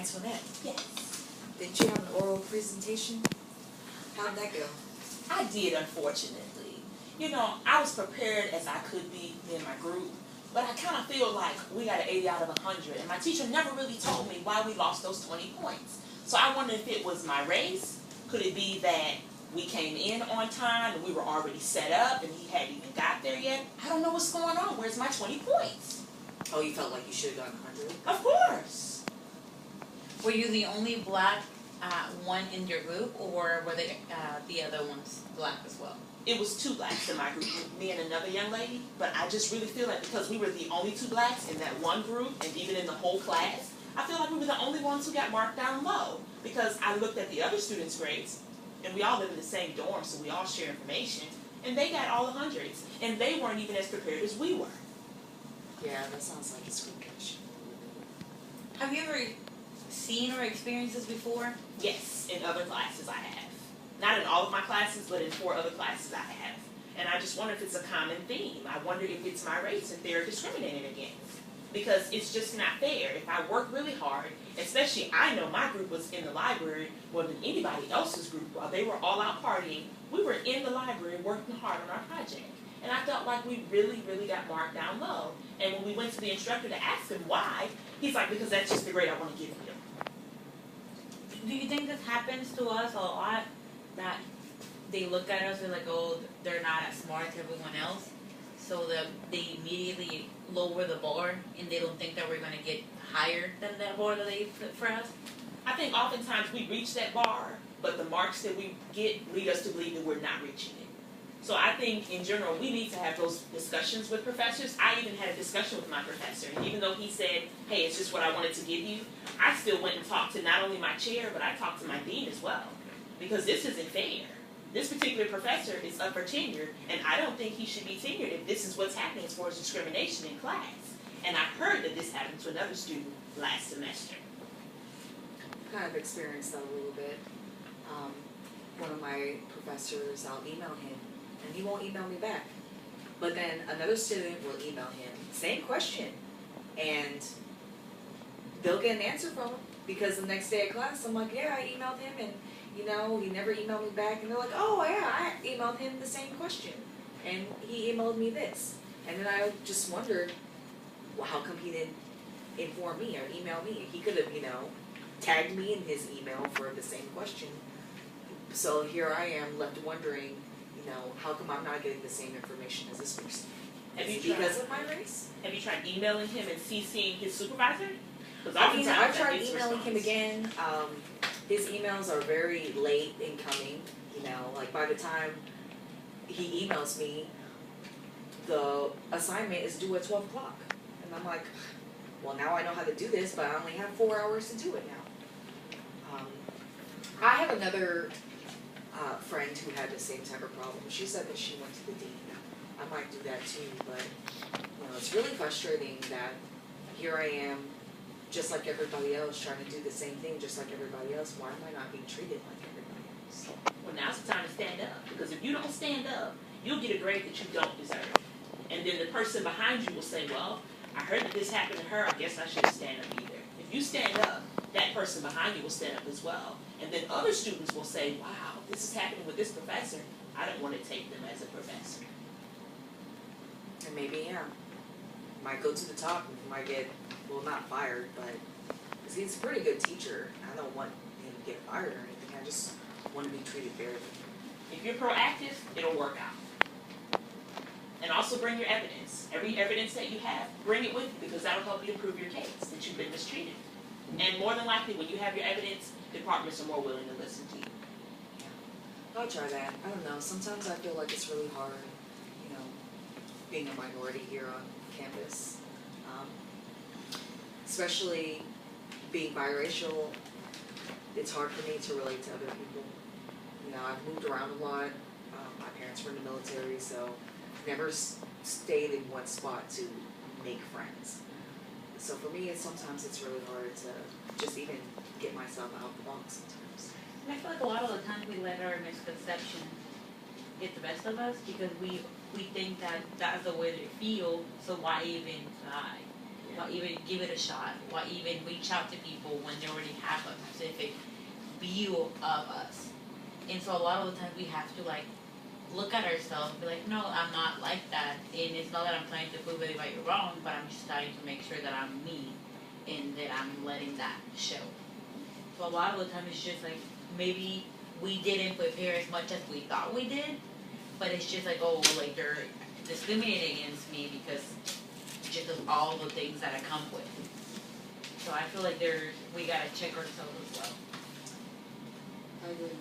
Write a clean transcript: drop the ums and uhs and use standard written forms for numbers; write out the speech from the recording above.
Antoinette, Yes. didn't you have an oral presentation? How did that go? I did, unfortunately. You know, I was prepared as I could be, me and my group, but I kind of feel like we got an 80 out of 100, and my teacher never really told me why we lost those 20 points. So I wonder if it was my race. Could it be that we came in on time and we were already set up and he hadn't even got there yet? I don't know what's going on. Where's my 20 points? Oh, you felt like you should have gotten 100? Of course. Were you the only black one in your group, or were the other ones black as well? It was 2 blacks in my group, me and another young lady, but I just really feel like because we were the only 2 blacks in that one group, and even in the whole class, I feel like we were the only ones who got marked down low, because I looked at the other students' grades, and we all live in the same dorm, so we all share information, and they got all the hundreds, and they weren't even as prepared as we were. Yeah, that sounds like discrimination. Have you ever seen or experienced this before? Yes, in other classes I have. Not in all of my classes, but in 4 other classes I have. And I just wonder if it's a common theme. I wonder if it's my race, if they're discriminated against. Because it's just not fair. If I work really hard, especially I know my group was in the library more than anybody else's group. While they were all out partying, we were in the library working hard on our project. And I felt like we really, really got marked down low. And when we went to the instructor to ask him why, he's like, because that's just the grade I want to give you. Do you think this happens to us a lot? That they look at us and like, oh, they're not as smart as everyone else, so that they immediately lower the bar and they don't think that we're going to get higher than that bar that they put for us? I think oftentimes we reach that bar, but the marks that we get lead us to believe that we're not reaching it. So I think in general we need to have those discussions with professors. I even had a discussion with my professor, and even though he said, hey, it's just what I wanted to give you, I still went and talked to not only my chair, but I talked to my dean as well. Because this isn't fair. This particular professor is up for tenure, and I don't think he should be tenured if this is what's happening as far as discrimination in class. And I heard that this happened to another student last semester. Kind of experienced that a little bit. One of my professors, I'll email him, and he won't email me back. But then another student will email him, same question, and they'll get an answer from him. Because the next day at class, I'm like, yeah, I emailed him, and you know, he never emailed me back. And they're like, oh yeah, I emailed him the same question, and he emailed me this. And then I just wondered, well, how come he didn't inform me or email me? He could have, you know, tagged me in his email for the same question. So here I am left wondering, you know, how come I'm not getting the same information as this person? Is it because of my race? Have you tried emailing him and CCing his supervisor? I've tried emailing him again. His emails are very late incoming, you know, like by the time he emails me, the assignment is due at 12 o'clock. And I'm like, well, now I know how to do this, but I only have 4 hours to do it now. I have another friend who had the same type of problem. She said that she went to the dean. I might do that too, but you know, it's really frustrating that here I am, just like everybody else, trying to do the same thing just like everybody else. Why am I not being treated like everybody else? Well, now's the time to stand up. Because if you don't stand up, you'll get a grade that you don't deserve. And then the person behind you will say, well, I heard that this happened to her, I guess I shouldn't stand up either. If you stand up, that person behind you will stand up as well. And then other students will say, wow, this is happening with this professor. I don't want to take them as a professor. And maybe, yeah, might go to the top and might get, well, not fired, but because he's a pretty good teacher. I don't want him to get fired or anything. I just want to be treated fairly. If you're proactive, it'll work out. And also bring your evidence. Every evidence that you have, bring it with you, because that'll help you to prove your case that you've been mistreated. And more than likely, when you have your evidence, departments are more willing to listen to you. Yeah. I'll try that. I don't know. Sometimes I feel like it's really hard, you know, being a minority here on campus. Especially being biracial, it's hard for me to relate to other people. You know, I've moved around a lot. My parents were in the military, so never stayed in one spot to make friends. So for me, sometimes it's really hard to just even get myself out of the box sometimes. And I feel like a lot of the times we let our misconception get the best of us because we think that that's the way they feel, so why even try? Why even give it a shot? Why even reach out to people when they already have a specific view of us? And so a lot of the times we have to like look at ourselves and be like, no, I'm not like that. And it's not that I'm trying to prove anybody wrong, but I'm just trying to make sure that I'm me and that I'm letting that show. So a lot of the time it's just like maybe we didn't prepare as much as we thought we did, but it's just like, oh, like they're discriminating against me because just of all the things that I come with. So I feel like we gotta check ourselves as well. I agree.